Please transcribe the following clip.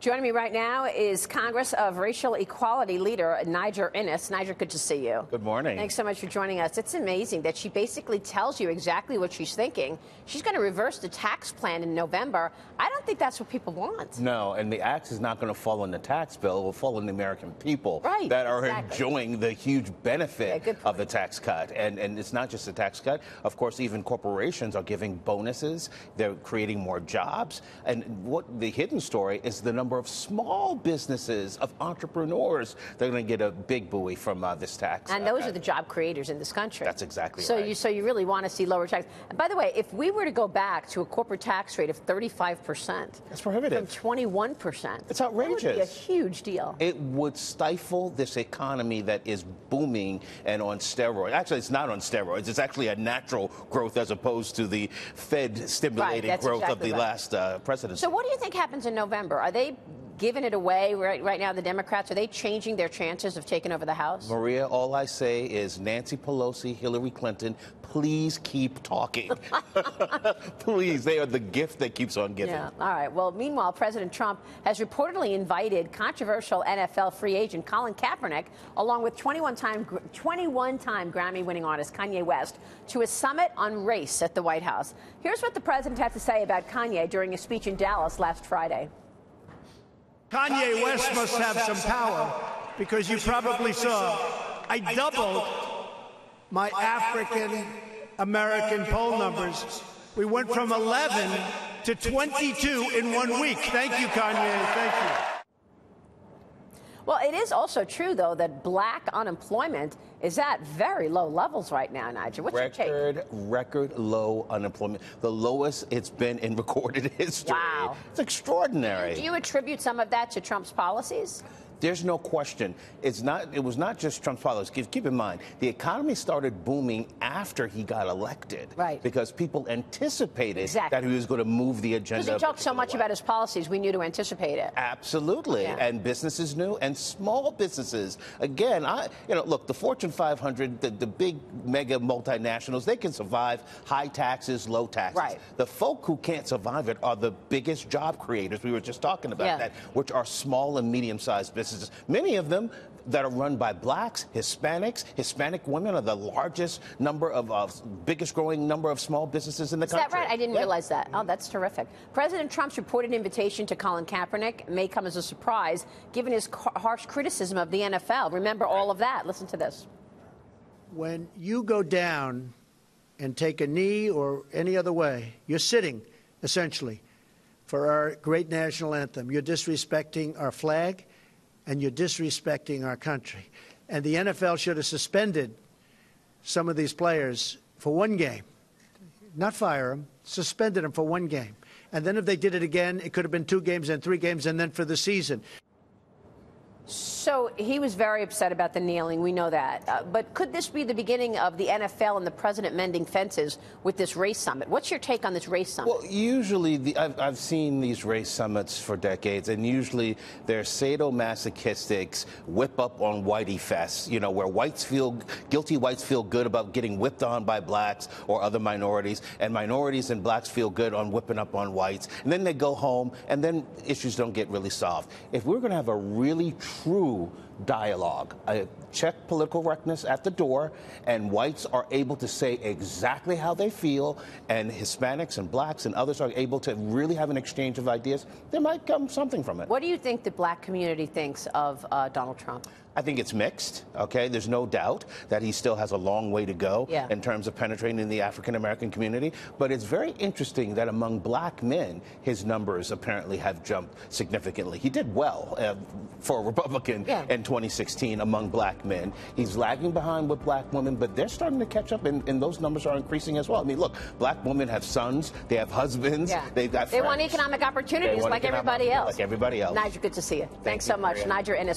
Joining me right now is Congress of Racial Equality leader Niger Innis. Niger, good to see you. Good morning. Thanks so much for joining us. It's amazing that she basically tells you exactly what she's thinking. She's going to reverse the tax plan in November. I don't think that's what people want. No, and the axe is not going to fall on the tax bill. It will fall on the American people that are enjoying the huge benefit of the tax cut. And it's not just a tax cut. Of course, even corporations are giving bonuses. They're creating more jobs. And what the hidden story is the number of small businesses, of entrepreneurs, they're going to get a big buoy from this tax. And those are the job creators in this country. That's exactly right. So you really want to see lower tax. And by the way, if we were to go back to a corporate tax rate of 35%, that's prohibitive. From 21%, it's outrageous. That would be a huge deal. It would stifle this economy that is booming and on steroids. Actually, it's not on steroids. It's actually a natural growth as opposed to the Fed-stimulated growth of the last presidency. So what do you think happens in November? Are they giving it away right now, the Democrats? Are they changing their chances of taking over the House? Maria, all I say is Nancy Pelosi, Hillary Clinton, please keep talking. Please, they are the gift that keeps on giving. Yeah. All right. Well, meanwhile, President Trump has reportedly invited controversial NFL free agent Colin Kaepernick, along with 21-time Grammy-winning artist Kanye West, to a summit on race at the White House. Here's what the president had to say about Kanye during a speech in Dallas last Friday. Kanye West must have some power, because you probably saw I doubled my African American poll numbers. We went from 11 to 22 in 1 week. Thank you, Kanye. Thank you. Well, it is also true, though, that black unemployment is at very low levels right now, Niger. What's your take? Record low unemployment. The lowest it's been in recorded history. Wow. It's extraordinary. Do you attribute some of that to Trump's policies? There's no question. It was not just Trump's policies. Keep in mind, the economy started booming after he got elected. Right. Because people anticipated that he was going to move the agenda. Because he talked so much about his policies, we knew to anticipate it. Absolutely. Yeah. And businesses knew, and small businesses. Again, look, the Fortune 500, the big mega multinationals, they can survive high taxes, low taxes. Right. The folk who can't survive it are the biggest job creators. We were just talking about that, which are small and medium-sized businesses. Many of them that are run by blacks, Hispanics. Hispanic women are the largest number of, biggest growing number of small businesses in the country. Is that right? I didn't realize that. Oh, that's terrific. President Trump's reported invitation to Colin Kaepernick may come as a surprise, given his harsh criticism of the NFL. Remember all of that. Listen to this. When you go down and take a knee or any other way, you're sitting, essentially, for our great national anthem. You're disrespecting our flag, and you're disrespecting our country. And the NFL should have suspended some of these players for 1 game. Not fire them, suspended them for 1 game. And then if they did it again, it could have been 2 games and 3 games and then for the season. So he was very upset about the kneeling. We know that. But could this be the beginning of the NFL and the president mending fences with this race summit? What's your take on this race summit? Well, usually I've seen these race summits for decades, and usually they're sadomasochistic whip up on whitey fests, where guilty whites feel good about getting whipped on by blacks or other minorities, and minorities and blacks feel good on whipping up on whites. And then they go home, and then issues don't get really solved. If we're going to have a really true dialogue, check political correctness at the door, and whites are able to say exactly how they feel, and Hispanics and blacks and others are able to really have an exchange of ideas, there might come something from it. What do you think the black community thinks of Donald Trump? I think it's mixed, okay? There's no doubt that he still has a long way to go in terms of penetrating the African-American community. But it's very interesting that among black men, his numbers apparently have jumped significantly. He did well for a Republican in 2016 among black men. He's lagging behind with black women, but they're starting to catch up, and those numbers are increasing as well. I mean, look, black women have sons, they have husbands, they've got friends. They want economic opportunities like everybody else. Like everybody else. Niger, good to see you. Thanks so much. Niger Innis.